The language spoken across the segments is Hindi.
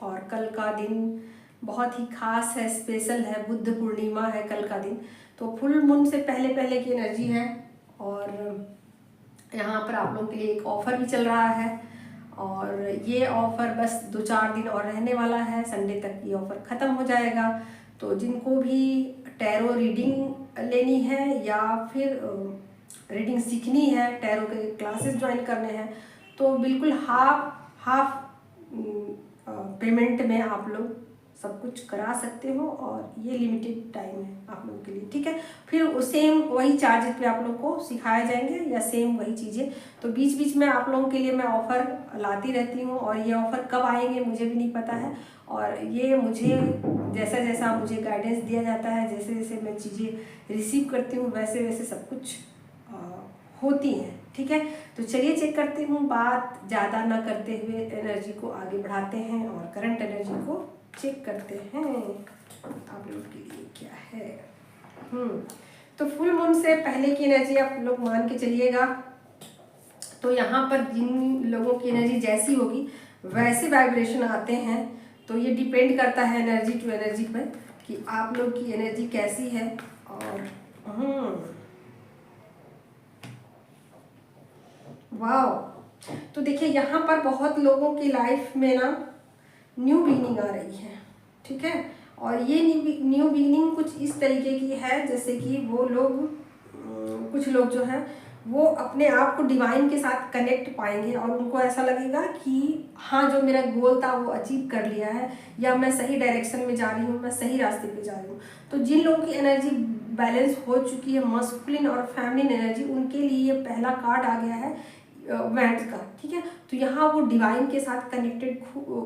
और कल का दिन बहुत ही खास है, स्पेशल है, बुद्ध पूर्णिमा है कल का दिन। तो फुल मून से पहले पहले की एनर्जी है। और यहाँ पर आप लोगों के लिए एक ऑफ़र भी चल रहा है और ये ऑफ़र बस 2-4 दिन और रहने वाला है। संडे तक ये ऑफ़र ख़त्म हो जाएगा। तो जिनको भी टैरो रीडिंग लेनी है या फिर रीडिंग सीखनी है, टैरो के क्लासेस ज्वाइन करने हैं, तो बिल्कुल हाफ पेमेंट में आप लोग सब कुछ करा सकते हो और ये लिमिटेड टाइम है आप लोगों के लिए, ठीक है। फिर सेम वही चार्जेस पे आप लोग को सिखाए जाएंगे या सेम वही चीज़ें। तो बीच बीच में आप लोगों के लिए मैं ऑफ़र लाती रहती हूँ और ये ऑफ़र कब आएंगे मुझे भी नहीं पता है। और ये मुझे जैसा जैसा मुझे गाइडेंस दिया जाता है, जैसे जैसे मैं चीज़ें रिसीव करती हूँ, वैसे वैसे सब कुछ होती हैं, ठीक है। तो चलिए चेक करती हूँ, बात ज़्यादा ना करते हुए एनर्जी को आगे बढ़ाते हैं और करंट एनर्जी को चेक करते हैं आप लोग के लिए क्या है। तो फुल मून से पहले की एनर्जी आप लोग मान के चलिएगा। तो यहाँ पर जिन लोगों की एनर्जी जैसी होगी वैसे वाइब्रेशन आते हैं। तो ये डिपेंड करता है एनर्जी टू एनर्जी पर कि आप लोग की एनर्जी कैसी है। और वाह, तो देखिए यहाँ पर बहुत लोगों की लाइफ में ना न्यू बिगिनिंग आ रही है, ठीक है। और ये न्यू बिगिनिंग कुछ इस तरीके की है जैसे कि वो लोग कुछ लोग जो है वो अपने आप को डिवाइन के साथ कनेक्ट पाएंगे और उनको ऐसा लगेगा कि हाँ, जो मेरा गोल था वो अचीव कर लिया है या मैं सही डायरेक्शन में जा रही हूँ, मैं सही रास्ते पे जा रही हूँ। तो जिन लोगों की एनर्जी बैलेंस हो चुकी है, मस्कुलिन और फेमिनिन एनर्जी, उनके लिए ये पहला कार्ड आ गया है वेंट का, ठीक है। तो यहाँ वो डिवाइन के साथ कनेक्टेड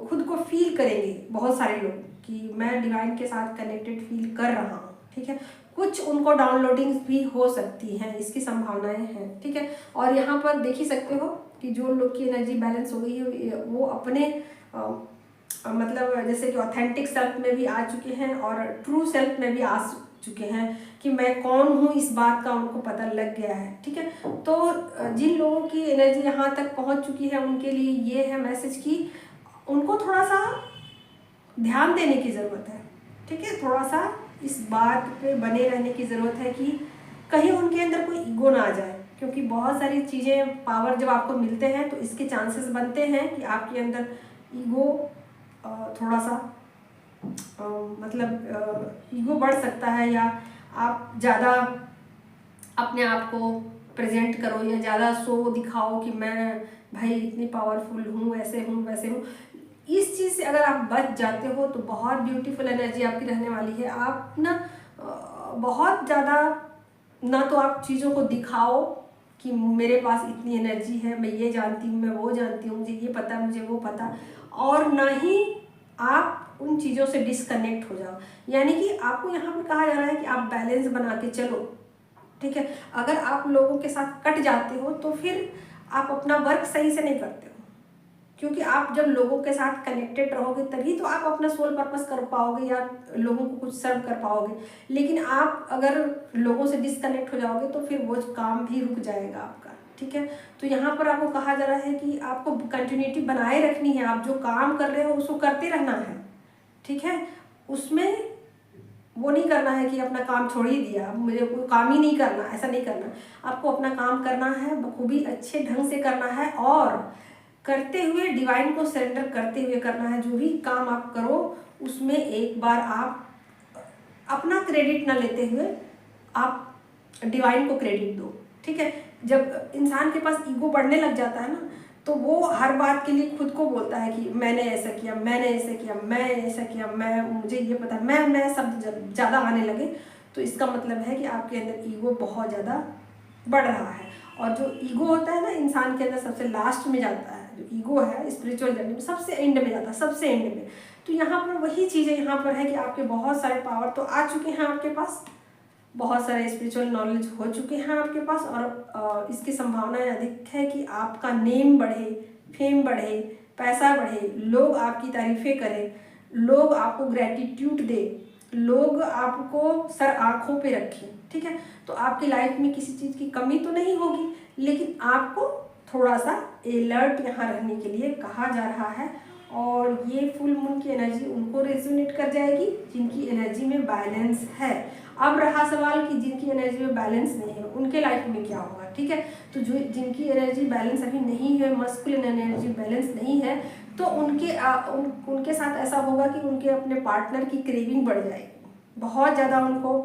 खुद को फील करेंगे बहुत सारे लोग कि मैं डिवाइन के साथ कनेक्टेड फील कर रहा हूँ, ठीक है। कुछ उनको डाउनलोडिंग्स भी हो सकती हैं, इसकी संभावनाएं हैं, ठीक है। और यहाँ पर देख ही सकते हो कि जो लोग की एनर्जी बैलेंस हो गई है वो अपने मतलब जैसे कि ऑथेंटिक सेल्फ में भी आ चुके हैं और ट्रू सेल्फ में भी आ चुके हैं कि मैं कौन हूँ, इस बात का उनको पता लग गया है, ठीक है। तो जिन लोगों की एनर्जी यहाँ तक पहुँच चुकी है उनके लिए ये है मैसेज कि उनको थोड़ा सा ध्यान देने की ज़रूरत है, ठीक है। थोड़ा सा इस बात पे बने रहने की ज़रूरत है कि कहीं उनके अंदर कोई ईगो ना आ जाए, क्योंकि बहुत सारी चीज़ें पावर जब आपको मिलते हैं तो इसके चांसेस बनते हैं कि आपके अंदर ईगो थोड़ा सा मतलब ईगो बढ़ सकता है या आप ज़्यादा अपने आप को प्रेजेंट करो या ज़्यादा शो दिखाओ कि मैं भाई इतनी पावरफुल हूँ, ऐसे हूँ वैसे हूँ। इस चीज़ से अगर आप बच जाते हो तो बहुत ब्यूटीफुल एनर्जी आपकी रहने वाली है। आप ना बहुत ज़्यादा ना तो आप चीज़ों को दिखाओ कि मेरे पास इतनी एनर्जी है, मैं ये जानती हूँ, मैं वो जानती हूँ, मुझे ये पता, मुझे वो पता, और ना ही आप उन चीज़ों से डिसकनेक्ट हो जाओ। यानी कि आपको यहाँ पर कहा जा रहा है कि आप बैलेंस बना के चलो, ठीक है। अगर आप लोगों के साथ कट जाते हो तो फिर आप अपना वर्क सही से नहीं करते हो, क्योंकि आप जब लोगों के साथ कनेक्टेड रहोगे तभी तो आप अपना सोल पर्पस कर पाओगे या लोगों को कुछ सर्व कर पाओगे। लेकिन आप अगर लोगों से डिसकनेक्ट हो जाओगे तो फिर वो काम भी रुक जाएगा आपका, ठीक है। तो यहाँ पर आपको कहा जा रहा है कि आपको कंटिन्यूटी बनाए रखनी है, आप जो काम कर रहे हो उसको करते रहना है, ठीक है। उसमें वो नहीं करना है कि अपना काम छोड़ ही दिया, मुझे कोई काम ही नहीं करना, ऐसा नहीं करना। आपको अपना काम करना है, बखूबी अच्छे ढंग से करना है और करते हुए डिवाइन को सरेंडर करते हुए करना है। जो भी काम आप करो उसमें एक बार आप अपना क्रेडिट ना लेते हुए आप डिवाइन को क्रेडिट दो, ठीक है। जब इंसान के पास ईगो बढ़ने लग जाता है ना तो वो हर बात के लिए खुद को बोलता है कि मैंने ऐसा किया, मैंने ऐसा किया, मैं ऐसा किया, मैं मुझे ये पता, मैं सब ज़्यादा आने लगे तो इसका मतलब है कि आपके अंदर ईगो बहुत ज़्यादा बढ़ रहा है। और जो ईगो होता है ना इंसान के अंदर सबसे लास्ट में जाता है, जो ईगो है स्पिरिचुअल जर्नी में सबसे एंड में जाता है, सबसे एंड में। तो यहाँ पर वही चीज़ें यहाँ पर है कि आपके बहुत सारे पावर तो आ चुके हैं आपके पास, बहुत सारे स्पिरिचुअल नॉलेज हो चुके हैं आपके पास और इसकी संभावनाएं अधिक है कि आपका नेम बढ़े, फेम बढ़े, पैसा बढ़े, लोग आपकी तारीफ़ें करें, लोग आपको ग्रेटिट्यूड दे, लोग आपको सर आँखों पे रखें, ठीक है। तो आपकी लाइफ में किसी चीज़ की कमी तो नहीं होगी, लेकिन आपको थोड़ा सा अलर्ट यहाँ रहने के लिए कहा जा रहा है और ये फुल मून की एनर्जी उनको रेजोनेट कर जाएगी जिनकी एनर्जी में बैलेंस है। अब रहा सवाल कि जिनकी एनर्जी में बैलेंस नहीं है उनके लाइफ में क्या होगा, ठीक है। तो जो जिनकी एनर्जी बैलेंस अभी नहीं है, मस्कुलिन एनर्जी बैलेंस नहीं है, तो उनके साथ ऐसा होगा कि उनके अपने पार्टनर की क्रेविंग बढ़ जाएगी, बहुत ज़्यादा उनको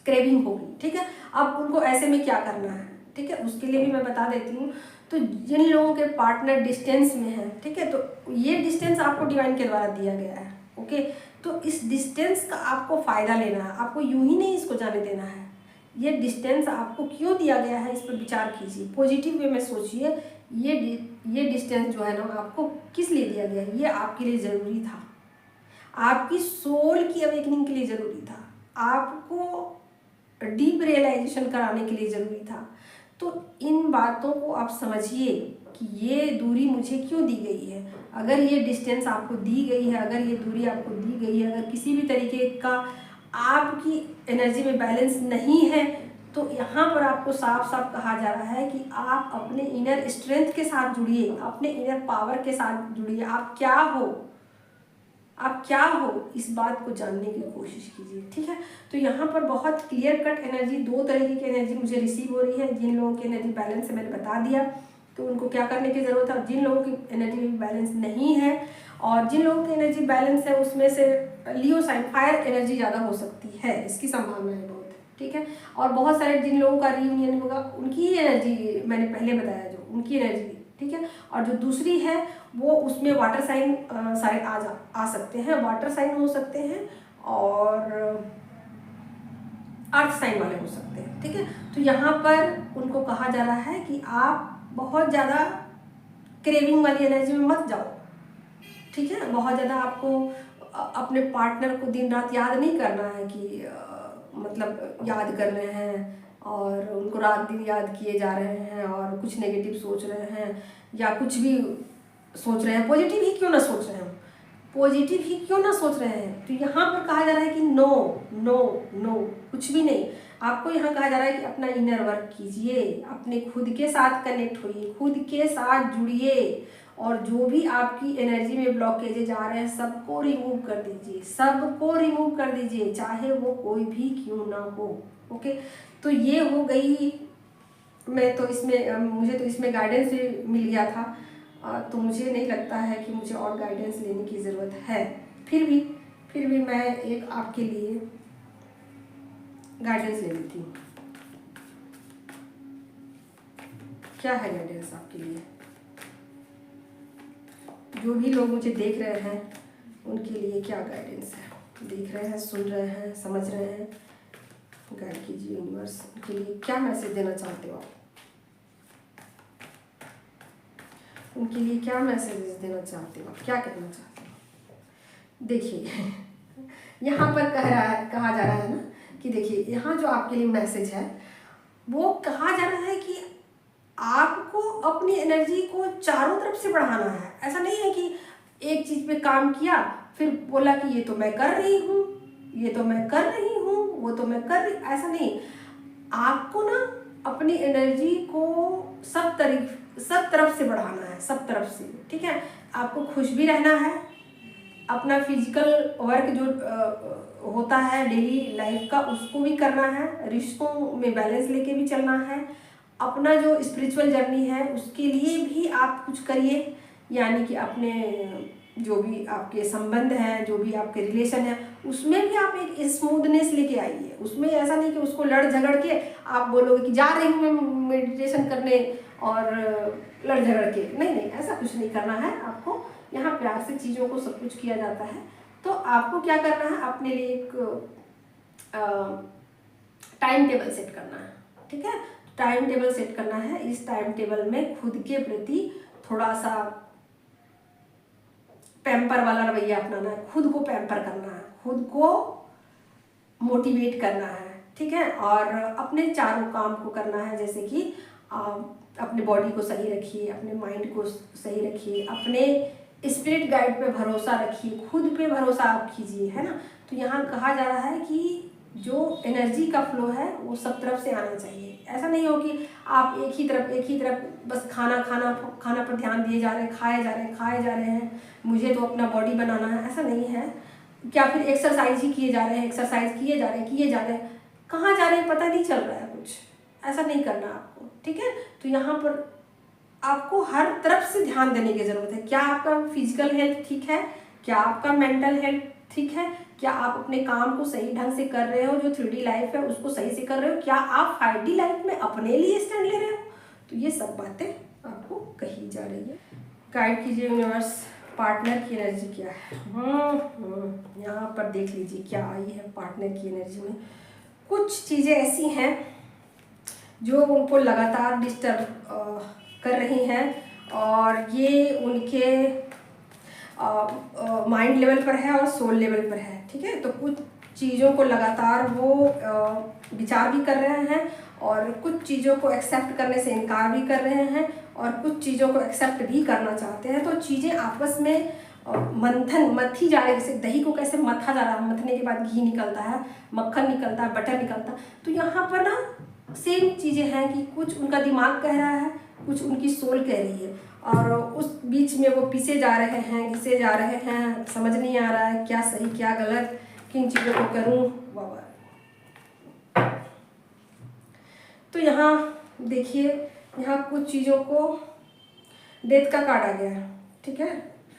क्रेविंग होगी, ठीक है। अब उनको ऐसे में क्या करना है, ठीक है, उसके लिए भी मैं बता देती हूँ। तो जिन लोगों के पार्टनर डिस्टेंस में है, ठीक है, तो ये डिस्टेंस आपको डिवाइन के द्वारा दिया गया है, ओके। तो इस डिस्टेंस का आपको फ़ायदा लेना है, आपको यूं ही नहीं इसको जाने देना है। ये डिस्टेंस आपको क्यों दिया गया है, इस पर विचार कीजिए, पॉजिटिव वे में सोचिए। ये डिस्टेंस जो है ना आपको किस लिए दिया गया है, ये आपके लिए ज़रूरी था, आपकी सोल की अवेकनिंग के लिए ज़रूरी था, आपको डीप रियलाइजेशन कराने के लिए ज़रूरी था। तो इन बातों को आप समझिए कि ये दूरी मुझे क्यों दी गई है। अगर ये डिस्टेंस आपको दी गई है, अगर ये दूरी आपको दी गई है, अगर किसी भी तरीके का आपकी एनर्जी में बैलेंस नहीं है, तो यहाँ पर आपको साफ साफ कहा जा रहा है कि आप अपने इनर स्ट्रेंथ के साथ जुड़िए, अपने इनर पावर के साथ जुड़िए। आप क्या हो, इस बात को जानने की कोशिश कीजिए, ठीक है। तो यहाँ पर बहुत क्लियर कट एनर्जी, दो तरीके की एनर्जी मुझे रिसीव हो रही है। जिन लोगों की एनर्जी बैलेंस है मैंने बता दिया तो उनको क्या करने की ज़रूरत है, और जिन लोगों की एनर्जी बैलेंस नहीं है और जिन लोगों की एनर्जी बैलेंस है उसमें से लियो साइन फायर एनर्जी ज़्यादा हो सकती है, इसकी संभावना है बहुत, ठीक है। और बहुत सारे जिन लोगों का रीयूनियन होगा उनकी ही एनर्जी मैंने पहले बताया, जो उनकी एनर्जी, ठीक है। और जो दूसरी है वो उसमें वाटर साइन सारे आ सकते हैं, वाटर साइन हो सकते हैं और अर्थ साइन वाले हो सकते हैं, ठीक है। तो यहाँ पर उनको कहा जा रहा है कि आप बहुत ज़्यादा क्रेविंग वाली एनर्जी में मत जाओ, ठीक है। बहुत ज़्यादा आपको अपने पार्टनर को दिन रात याद नहीं करना है कि मतलब याद कर रहे हैं और उनको रात दिन याद किए जा रहे हैं और कुछ नेगेटिव सोच रहे हैं या कुछ भी सोच रहे हैं, पॉजिटिव ही क्यों ना सोच रहे हैं, पॉजिटिव ही क्यों ना सोच रहे हैं। तो यहाँ पर कहा जा रहा है कि नो नो नो, कुछ भी नहीं। आपको यहाँ कहा जा रहा है कि अपना इनर वर्क कीजिए, अपने खुद के साथ कनेक्ट होइए, खुद के साथ जुड़िए और जो भी आपकी एनर्जी में ब्लॉकेजेज आ रहे हैं सबको रिमूव कर दीजिए, सबको रिमूव कर दीजिए, चाहे वो कोई भी क्यों ना हो, ओके। तो ये हो गई, मुझे तो इसमें गाइडेंस भी मिल गया था, तो मुझे नहीं लगता है कि मुझे और गाइडेंस लेने की ज़रूरत है। फिर भी मैं एक आपके लिए गाइडेंस ले लेती हूँ। क्या है गाइडेंस आपके लिए? जो भी लोग मुझे देख रहे हैं उनके लिए क्या गाइडेंस है, देख रहे हैं, सुन रहे हैं, समझ रहे हैं, गाइड कीजिए यूनिवर्स, उनके लिए क्या मैसेज देना चाहते हो आप, उनके लिए क्या मैसेजेस देना चाहते हो, क्या कहना चाहते हो। देखिए यहाँ पर कहा जा रहा है ना कि देखिए यहाँ जो आपके लिए मैसेज है वो कहा जा रहा है कि आपको अपनी एनर्जी को चारों तरफ से बढ़ाना है। ऐसा नहीं है कि एक चीज़ पे काम किया फिर बोला कि ये तो मैं कर रही हूँ, ये तो मैं कर रही हूँ, वो तो मैं कर रही, ऐसा नहीं। आपको ना अपनी एनर्जी को सब तरफ से बढ़ाना है, सब तरफ से, ठीक है। आपको खुश भी रहना है, अपना फिजिकल वर्क जो होता है डेली लाइफ का उसको भी करना है, रिश्तों में बैलेंस लेके भी चलना है, अपना जो स्पिरिचुअल जर्नी है उसके लिए भी आप कुछ करिए, यानी कि अपने जो भी आपके संबंध हैं, जो भी आपके रिलेशन है उसमें भी आप एक स्मूथनेस लेके आइए। उसमें ऐसा नहीं कि उसको लड़ झगड़ के आप बोलोगे कि जा रही हूँ मैं मेडिटेशन करने और लड़ झगड़ के, नहीं, ऐसा कुछ नहीं करना है आपको। यहाँ प्यार से चीज़ों को सब कुछ किया जाता है। तो आपको क्या करना है, अपने लिए एक टाइम टेबल सेट करना है, ठीक है। टाइम टेबल सेट करना है, इस टाइम टेबल में खुद के प्रति थोड़ा सा पैम्पर वाला रवैया अपनाना है, खुद को पैम्पर करना है, खुद को मोटिवेट करना है, ठीक है। और अपने चारों काम को करना है, जैसे कि अपने बॉडी को सही रखिए, अपने माइंड को सही रखिए, अपने स्पिरिट गाइड पे भरोसा रखिए, खुद पे भरोसा आप कीजिए, है ना। तो यहाँ कहा जा रहा है कि जो एनर्जी का फ्लो है वो सब तरफ से आना चाहिए। ऐसा नहीं हो कि आप एक ही तरफ बस खाना पर ध्यान दिए जा रहे हैं, खाए जा रहे हैं, मुझे तो अपना बॉडी बनाना है, ऐसा नहीं है। क्या फिर एक्सरसाइज ही किए जा रहे हैं, किए जा रहे हैं, कहाँ जा रहे हैं पता नहीं चल रहा है कुछ। ऐसा नहीं करना आपको, ठीक है। तो यहाँ पर आपको हर तरफ से ध्यान देने की ज़रूरत है। क्या आपका फिजिकल हेल्थ ठीक है, क्या आपका मेंटल हेल्थ ठीक है, क्या आप अपने काम को सही ढंग से कर रहे हो, जो 3D लाइफ है उसको सही से कर रहे हो, क्या आप 5D लाइफ में अपने लिए स्टैंड ले रहे हो। तो ये सब बातें आपको कही जा रही है। गाइड कीजिए यूनिवर्स, पार्टनर की एनर्जी क्या है। यहाँ पर देख लीजिए क्या आई है पार्टनर की एनर्जी में। कुछ चीज़ें ऐसी हैं जो उनको लगातार डिस्टर्ब कर रही हैं और ये उनके माइंड लेवल पर है और सोल लेवल पर है, ठीक है। तो कुछ चीज़ों को लगातार वो विचार भी कर रहे हैं और कुछ चीज़ों को एक्सेप्ट करने से इनकार भी कर रहे हैं और कुछ चीज़ों को एक्सेप्ट भी करना चाहते हैं। तो चीज़ें आपस में मथी जा रही है, जैसे दही को कैसे मथा जा रहा है, मथने के बाद घी निकलता है, मक्खन निकलता है, बटर निकलता है। तो यहाँ पर ना सेम चीज़ें हैं कि कुछ उनका दिमाग कह रहा है, कुछ उनकी सोल कह रही है और उस बीच में वो पिसे जा रहे हैं, घिसे जा रहे हैं। समझ नहीं आ रहा है क्या सही क्या गलत, किन चीज़ों को करूं। बाबा तो यहाँ देखिए, यहाँ कुछ चीज़ों को डेथ का कार्ड आ गया है, ठीक है।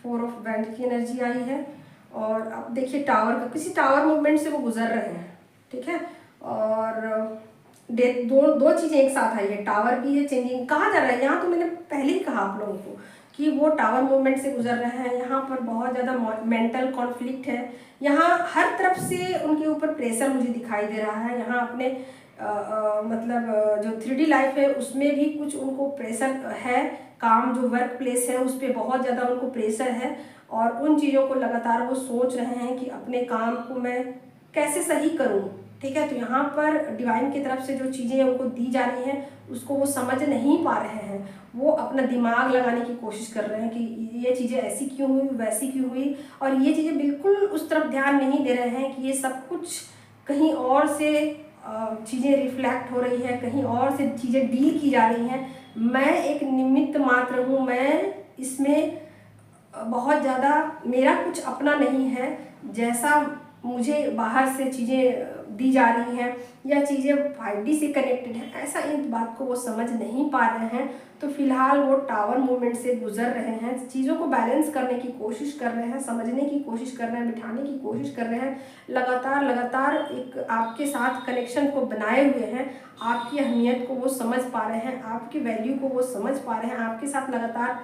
4 ऑफ वैंड की एनर्जी आई है और अब देखिए टावर का, किसी टावर मूवमेंट से वो गुजर रहे हैं, ठीक है। और डेथ, दो चीज़ें एक साथ आई है, टावर भी है, चेंजिंग कहा जा रहा है। यहाँ तो मैंने पहले ही कहा आप लोगों को कि वो टावर मूवमेंट से गुजर रहे हैं। यहाँ पर बहुत ज़्यादा मेंटल कॉन्फ्लिक्ट है, यहाँ हर तरफ से उनके ऊपर प्रेशर मुझे दिखाई दे रहा है। यहाँ अपने मतलब जो 3D लाइफ है उसमें भी कुछ उनको प्रेशर है, काम जो वर्क प्लेस है उस पर बहुत ज़्यादा उनको प्रेशर है और उन चीज़ों को लगातार वो सोच रहे हैं कि अपने काम को मैं कैसे सही करूँ, ठीक है। तो यहाँ पर डिवाइन की तरफ से जो चीज़ें उनको दी जा रही हैं उसको वो समझ नहीं पा रहे हैं। वो अपना दिमाग लगाने की कोशिश कर रहे हैं कि ये चीज़ें ऐसी क्यों हुई, वैसी क्यों हुई, और ये चीज़ें बिल्कुल उस तरफ ध्यान नहीं दे रहे हैं कि ये सब कुछ कहीं और से चीज़ें रिफ्लेक्ट हो रही है, कहीं और से चीज़ें डील की जा रही हैं। मैं एक निमित्त मात्र हूँ, मैं इसमें बहुत ज़्यादा मेरा कुछ अपना नहीं है। जैसा मुझे बाहर से चीज़ें दी जा रही हैं या चीज़ें 5D से कनेक्टेड हैं, ऐसा इन बात को वो समझ नहीं पा रहे हैं। तो फिलहाल वो टावर मूवमेंट से गुजर रहे हैं, चीज़ों को बैलेंस करने की कोशिश कर रहे हैं, समझने की कोशिश कर रहे हैं, बिठाने की कोशिश कर रहे हैं। लगातार एक आपके साथ कनेक्शन को बनाए हुए हैं, आपकी अहमियत को वो समझ पा रहे हैं, आपकी वैल्यू को वो समझ पा रहे हैं, आपके साथ लगातार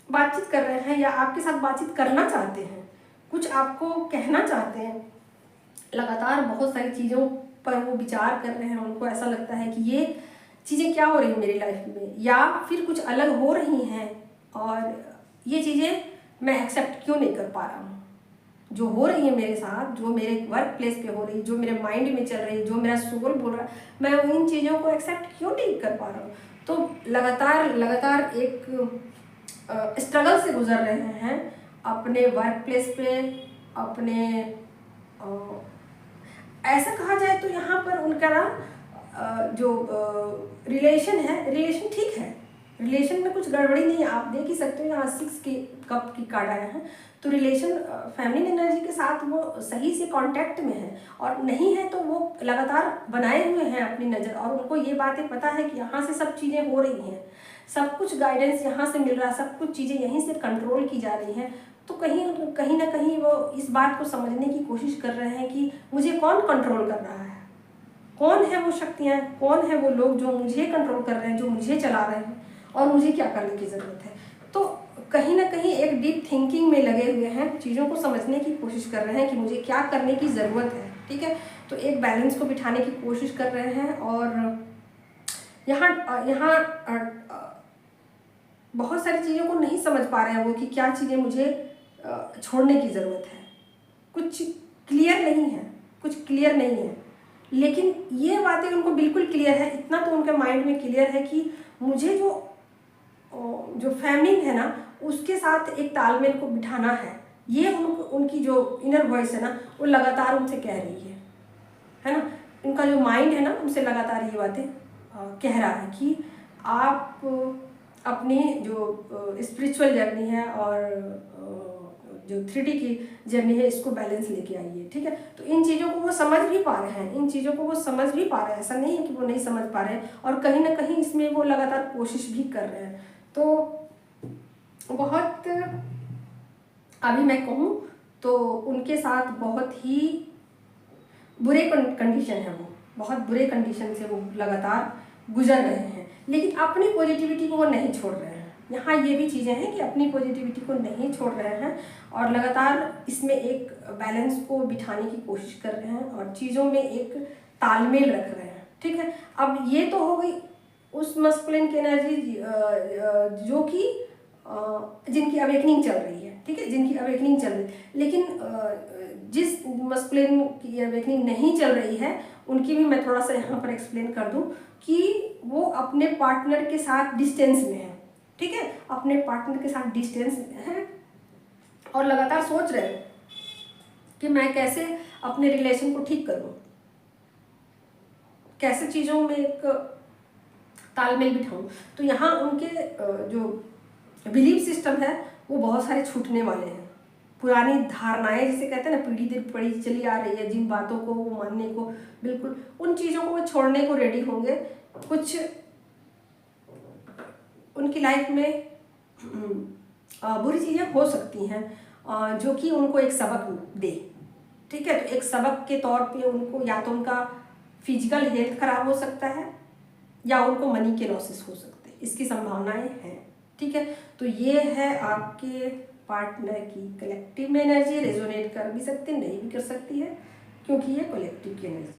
बातचीत कर रहे हैं या आपके साथ बातचीत करना चाहते हैं, कुछ आपको कहना चाहते हैं। लगातार बहुत सारी चीज़ों पर वो विचार कर रहे हैं। उनको ऐसा लगता है कि ये चीज़ें क्या हो रही हैं मेरी लाइफ में, या फिर कुछ अलग हो रही हैं और ये चीज़ें मैं एक्सेप्ट क्यों नहीं कर पा रहा हूँ। जो हो रही है मेरे साथ, जो मेरे वर्क प्लेस पे हो रही, जो मेरे माइंड में चल रही, जो मेरा सोल बोल रहा है, मैं इन चीज़ों को एक्सेप्ट क्यों नहीं कर पा रहा हूँ। तो लगातार एक स्ट्रगल से गुजर रहे हैं अपने वर्क प्लेस पे, अपने ऐसा कहा जाए तो यहाँ पर उनका ना जो रिलेशन है, रिलेशन ठीक है, रिलेशन में कुछ गड़बड़ी नहीं है। आप देख ही सकते हो यहाँ 6 के कप की कार्ड आया है। तो रिलेशन फेमिनिन एनर्जी के साथ वो सही से कांटेक्ट में है, और नहीं है तो वो लगातार बनाए हुए हैं अपनी नज़र, और उनको ये बातें पता है कि यहाँ से सब चीज़ें हो रही हैं, सब कुछ गाइडेंस यहाँ से मिल रहा है, सब कुछ चीज़ें यहीं से कंट्रोल की जा रही हैं। तो कहीं ना कहीं वो इस बात को समझने की कोशिश कर रहे हैं कि मुझे कौन कंट्रोल कर रहा है, कौन है वो शक्तियाँ, कौन है वो लोग जो मुझे कंट्रोल कर रहे हैं, जो मुझे चला रहे हैं, और मुझे क्या करने की ज़रूरत है। तो कहीं ना कहीं एक डीप थिंकिंग में लगे हुए हैं, चीज़ों को समझने की कोशिश कर रहे हैं कि मुझे क्या करने की ज़रूरत है, ठीक है। तो एक बैलेंस को बिठाने की कोशिश कर रहे हैं, और यहाँ बहुत सारी चीज़ों को नहीं समझ पा रहे हैं वो कि क्या चीज़ें मुझे छोड़ने की ज़रूरत है। कुछ क्लियर नहीं है, कुछ क्लियर नहीं है, लेकिन ये बातें उनको बिल्कुल क्लियर है। इतना तो उनके माइंड में क्लियर है कि मुझे जो फेमिनिन है ना उसके साथ एक तालमेल को बिठाना है। ये उनकी जो इनर वॉइस है ना वो लगातार उनसे कह रही है। है ना। इनका जो माइंड है ना, उनसे लगातार ये बातें कह रहा है कि आप अपनी जो स्पिरिचुअल जर्नी है और जो 3D की जर्नी है, इसको बैलेंस लेके आइए, ठीक है। तो इन चीज़ों को वो समझ भी पा रहे हैं, इन चीज़ों को वो समझ भी पा रहे हैं, ऐसा नहीं है कि वो नहीं समझ पा रहे हैं, और कहीं ना कहीं इसमें वो लगातार कोशिश भी कर रहे हैं। तो बहुत, अभी मैं कहूँ तो उनके साथ बहुत ही बुरे कंडीशन है, वो बहुत बुरे कंडीशन से वो लगातार गुजर रहे हैं, लेकिन अपनी पॉजिटिविटी को वो नहीं छोड़ रहे हैं। यहाँ ये भी चीज़ें हैं कि अपनी पॉजिटिविटी को नहीं छोड़ रहे हैं और लगातार इसमें एक बैलेंस को बिठाने की कोशिश कर रहे हैं और चीज़ों में एक तालमेल रख रहे हैं, ठीक है। अब ये तो हो गई उस मस्कुलिन की एनर्जी जो कि जिनकी अवेकनिंग चल रही है, ठीक है, जिनकी अवेकनिंग चल रही है। लेकिन जिस मस्कुलिन की अवेकनिंग नहीं चल रही है, उनकी भी मैं थोड़ा सा यहाँ पर एक्सप्लेन कर दूँ कि वो अपने पार्टनर के साथ डिस्टेंस में है, ठीक है, अपने पार्टनर के साथ डिस्टेंस में है और लगातार सोच रहे हैं कि मैं कैसे अपने रिलेशन को ठीक करूँ, कैसे चीज़ों में एक तालमेल बिठाऊँ। तो यहाँ उनके जो बिलीफ सिस्टम है वो बहुत सारे छूटने वाले हैं। पुरानी धारणाएं जिसे कहते हैं ना, पीढ़ी दर पीढ़ी चली आ रही है, जिन बातों को वो मानने को बिल्कुल, उन चीज़ों को वो छोड़ने को रेडी होंगे। कुछ उनकी लाइफ में बुरी चीज़ें हो सकती हैं जो कि उनको एक सबक दे, ठीक है। तो एक सबक के तौर पे उनको या तो उनका फिजिकल हेल्थ खराब हो सकता है या उनको मनी के लॉसेस हो सकते हैं, इसकी संभावनाएं हैं, ठीक है। तो ये है आपके पार्टनर की कलेक्टिव में एनर्जी, रेजोनेट कर भी सकती, नहीं भी कर सकती है, क्योंकि ये कलेक्टिव की एनर्जी